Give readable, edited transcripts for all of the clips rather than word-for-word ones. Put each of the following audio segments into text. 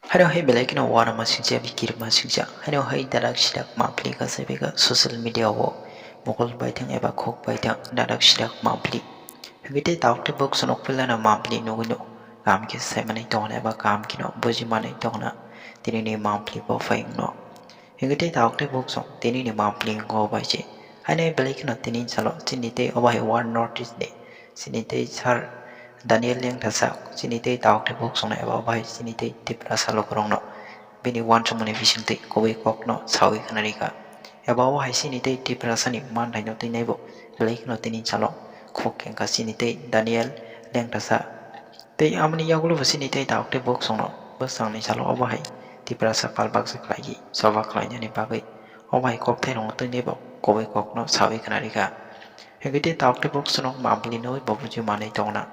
Hano hai belai no wana masingja bikir masingja. Hano hai darak sidak mampli ka sebega social media wo mokol baitang eba khok baitang darak sidak mampli. Hagite taukte bok sonok pila na mampli nugino. Kam ke semane tona eba kam kino boji mane tona. Tini ni mampli bo faing no. Hagite taukte bok song tini ni mampli ngo baije. Hano hai belai no tini salo sinite obai one notice de. Sinite sar Daniel yang thasa sinite taukte bok song na eba bai sinite tipra salo korong no. Bini wan samone visinte kowe kok no sawi kanarika. Eba wa hai sinite tipra sani man dai no tinebo. Belai no tini salo khok yang ka sinite Daniel yang thasa. Te amni yagulo sinite taukte bok song no. Basang ni salo oba hai tipra sa palbak sa klagi soba klanya ni bagai. Oba hai kok te no tinebo kowe kok no sawi kanarika. Hegite taukte bok song mampli no babuju manai tongna.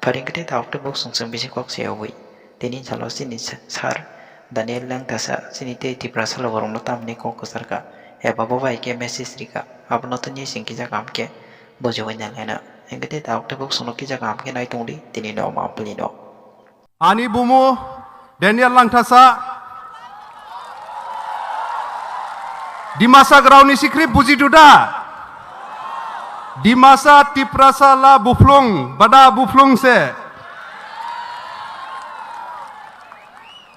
Paringkite taukte bok sungsung bisi kok seawi. Tini salo sini sar Daniel lang tasa sinite tipra salo gorong no tamne kok kusarka. Eba bawa ike message rika. Abno to ni singki ja kam ke bojo wanya lena. Hegite taukte bok song ki ja kam ke nai tongli tini no mampli no. Ani Bumu, Daniel Langthasa, di masa grauni sikrip buji duda, di masa tiprasa la buflung, bada buflung se,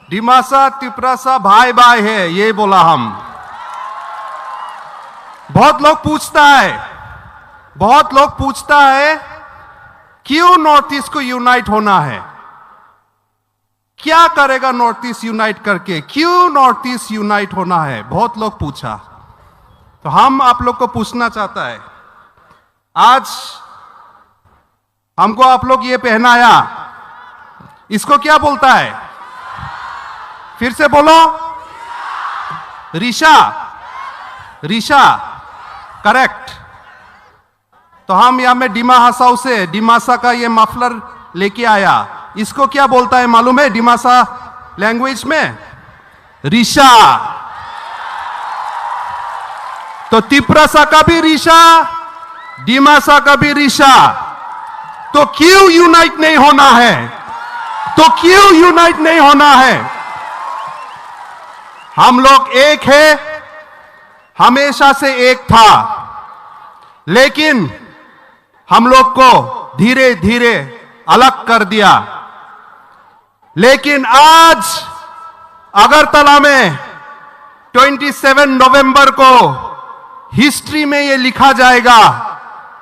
di masa tiprasa भाई भाई है ये बोला हम। बहुत लोग पूछता है क्यों नॉर्थ ईस्ट को यूनाइट होना है, क्या करेगा नॉर्थ ईस्ट यूनाइट करके, क्यों नॉर्थ ईस्ट यूनाइट होना है, बहुत लोग पूछा। तो हम आप लोग को पूछना चाहता है, आज हमको आप लोग ये पहनाया, इसको क्या बोलता है, फिर से बोलो, रीशा करेक्ट। तो हम यहां में डिमा हसाऊ से डिमासा का ये मफलर लेके आया, इसको क्या बोलता है मालूम है डिमासा लैंग्वेज में, रीशा। तो तिप्रासा का भी रीशा, डिमासा का भी रीशा। तो क्यों यूनाइट नहीं होना है, तो क्यों यूनाइट नहीं होना है। हम लोग एक है, हमेशा से एक था, लेकिन हम लोग को धीरे धीरे अलग कर दिया। लेकिन आज अगरतला में 27 नवंबर को हिस्ट्री में ये लिखा जाएगा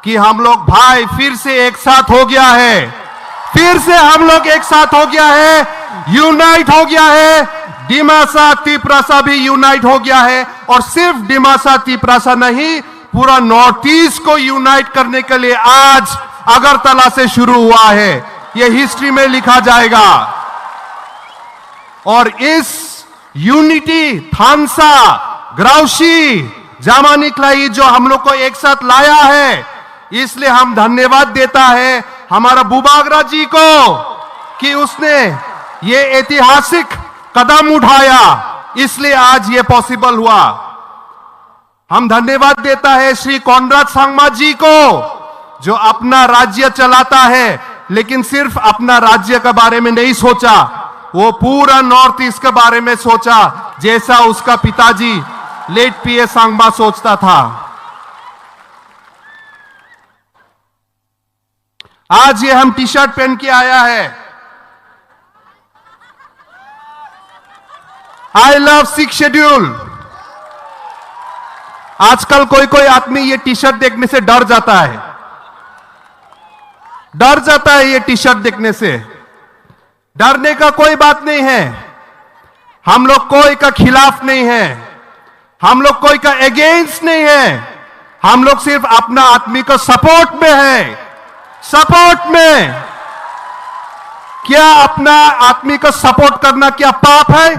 कि हम लोग भाई फिर से एक साथ हो गया है, फिर से हम लोग एक साथ हो गया है, यूनाइट हो गया है। डिमासा तिप्रासा भी यूनाइट हो गया है, और सिर्फ डिमासा तिप्रासा नहीं, पूरा नॉर्थ ईस्ट को यूनाइट करने के लिए आज अगरतला से शुरू हुआ है। यह हिस्ट्री में लिखा जाएगा। और इस यूनिटी थानसा ग्राउशी जामानिकलाई जो हम लोग को एक साथ लाया है, इसलिए हम धन्यवाद देता है हमारा बुबागरा जी को कि उसने ये ऐतिहासिक कदम उठाया, इसलिए आज ये पॉसिबल हुआ। हम धन्यवाद देता है श्री कॉनराड सांगमा जी को, जो अपना राज्य चलाता है, लेकिन सिर्फ अपना राज्य के बारे में नहीं सोचा, वो पूरा नॉर्थ ईस्ट के बारे में सोचा, जैसा उसका पिताजी लेट पीए सांगमा सोचता था। आज ये हम टी शर्ट पहन के आया है, आई लव सिक्स शेड्यूल। आजकल कोई आदमी ये टी शर्ट देखने से डर जाता है, ये टी शर्ट देखने से। डरने का कोई बात नहीं है, हम लोग कोई का खिलाफ नहीं है, हम लोग कोई का अगेंस्ट नहीं है, हम लोग सिर्फ अपना आदमी को सपोर्ट में है। सपोर्ट में क्या अपना आदमी को सपोर्ट करना क्या पाप है,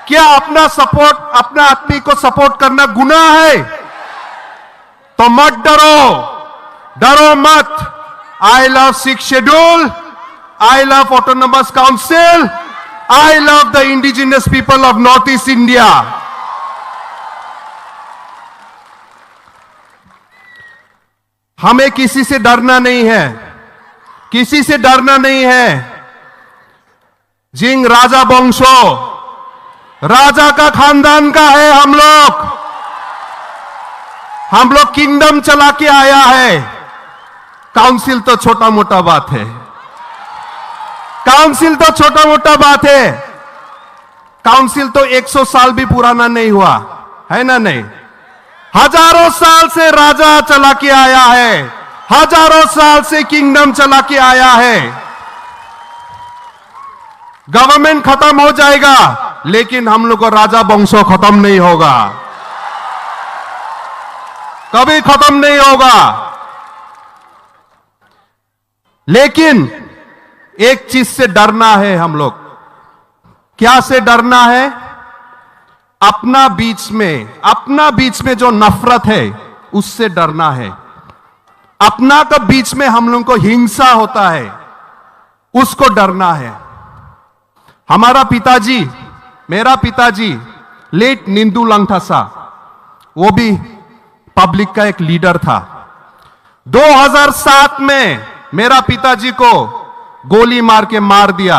क्या अपना आदमी को सपोर्ट करना गुनाह है। तो मत डरो मत। I love six schedule, I love autonomous council, I love the indigenous people of north east India. हमें किसी से डरना नहीं है, किसी से डरना नहीं है। जिंग राजा वंशो, राजा का खानदान का है हम लोग किंगडम चला के आया है। काउंसिल तो छोटा मोटा बात है, काउंसिल तो छोटा मोटा बात है। काउंसिल तो 100 साल भी पुराना नहीं हुआ है ना, नहीं। हजारों साल से राजा चला के आया है, हजारों साल से किंगडम चला के आया है। गवर्नमेंट खत्म हो जाएगा लेकिन हम लोग को राजा वंशो खत्म नहीं होगा, कभी खत्म नहीं होगा। लेकिन एक चीज से डरना है हम लोग। क्या से डरना है? अपना बीच में जो नफरत है उससे डरना है। अपना का बीच में हम लोग को हिंसा होता है, उसको डरना है। हमारा पिताजी, मेरा पिताजी लेट निंदू लंगथासा, वो भी पब्लिक का एक लीडर था। 2007 में मेरा पिताजी को गोली मार के मार दिया।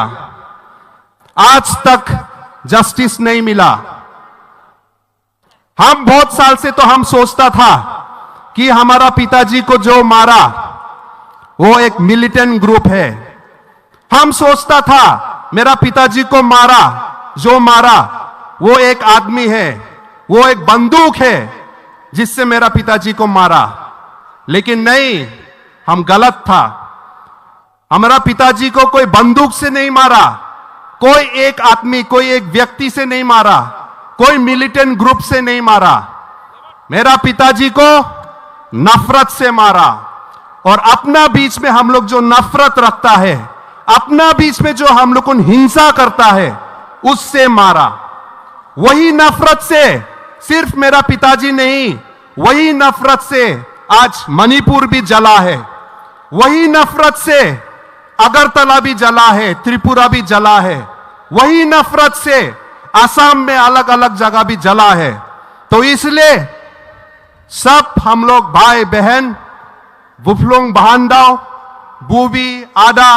आज तक जस्टिस नहीं मिला। हम बहुत साल से तो हम सोचता था कि हमारा पिताजी को जो मारा वो एक मिलिटेंट ग्रुप है। हम सोचता था मेरा पिताजी को जो मारा वो एक आदमी है, वो एक बंदूक है जिससे मेरा पिताजी को मारा। लेकिन नहीं, हम गलत था। हमारा पिताजी को कोई बंदूक से नहीं मारा, कोई एक आदमी, कोई एक व्यक्ति से नहीं मारा, कोई मिलिटेंट ग्रुप से नहीं मारा। मेरा पिताजी को नफरत से मारा। और अपना बीच में हम लोग जो नफरत रखता है, अपना बीच में जो हम लोग को हिंसा करता है, उससे मारा। वही नफरत से सिर्फ मेरा पिताजी नहीं, वही नफरत से आज मणिपुर भी जला है, वही नफरत से अगरतला भी जला है, त्रिपुरा भी जला है, वही नफरत से असम में अलग अलग जगह भी जला है। तो इसलिए सब हम लोग भाई बहन, बुफलोंग बहानदाव, बूबी आदा,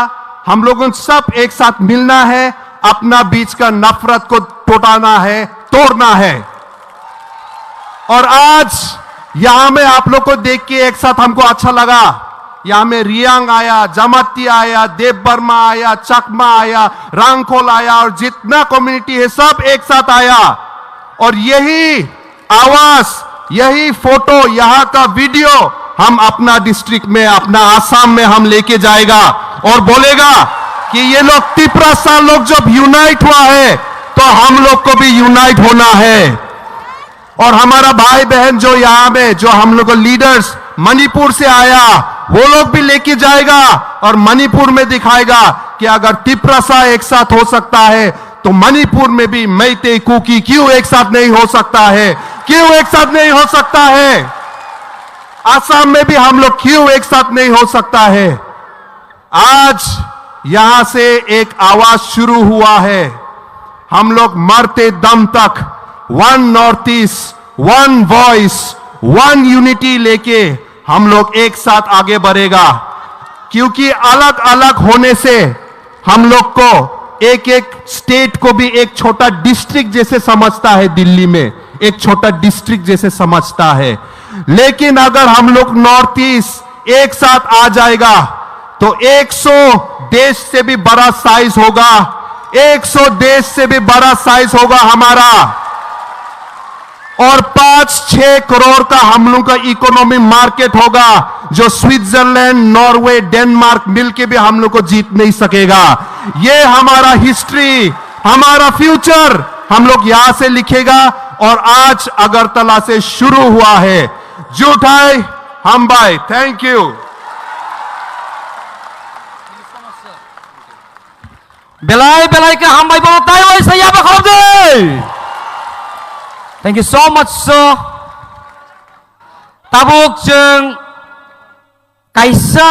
हम लोगों सब एक साथ मिलना है, अपना बीच का नफरत को टोटाना है, तोड़ना है। और आज यहां में आप लोग को देख के एक साथ हमको अच्छा लगा। यहां में रियांग आया, जमाती आया, देव वर्मा आया, चकमा आया, रांगखोल आया, और जितना कम्युनिटी है सब एक साथ आया। और यही आवाज, यही फोटो, यहां का वीडियो हम अपना डिस्ट्रिक्ट में, अपना आसाम में हम लेके जाएगा और बोलेगा कि ये लोग तिपरासा लोग जब यूनाइट हुआ है तो हम लोग को भी यूनाइट होना है। और हमारा भाई बहन जो यहां में, जो हम लोग लीडर्स मणिपुर से आया, वो लोग भी लेके जाएगा और मणिपुर में दिखाएगा कि अगर तिपरासा एक साथ हो सकता है तो मणिपुर में भी मैते कुकी क्यों एक साथ नहीं हो सकता है, क्यों एक साथ नहीं हो सकता है। आसाम में भी हम लोग क्यों एक साथ नहीं हो सकता है। आज यहां से एक आवाज शुरू हुआ है। हम लोग मरते दम तक one north east, one voice, one unity लेके हम लोग एक साथ आगे बढ़ेगा। क्योंकि अलग अलग होने से हम लोग को एक एक स्टेट को भी एक छोटा डिस्ट्रिक्ट जैसे समझता है, दिल्ली में एक छोटा डिस्ट्रिक्ट जैसे समझता है। लेकिन अगर हम लोग नॉर्थ ईस्ट एक साथ आ जाएगा तो 100 देश से भी बड़ा साइज होगा, 100 देश से भी बड़ा साइज होगा हमारा। और 5-6 करोड़ का हम लोग का इकोनॉमी मार्केट होगा, जो स्विट्जरलैंड, नॉर्वे, डेनमार्क मिलके भी हम लोग को जीत नहीं सकेगा। ये हमारा हिस्ट्री, हमारा फ्यूचर हम लोग यहां से लिखेगा। और आज अगरतला से शुरू हुआ है। जुटाई हम भाई, थैंक यू। बेलाय बेलाय के हम भाई बताए वैसे यहाँ पर दे। Thank you so much sir. Tabuk jeng kaisa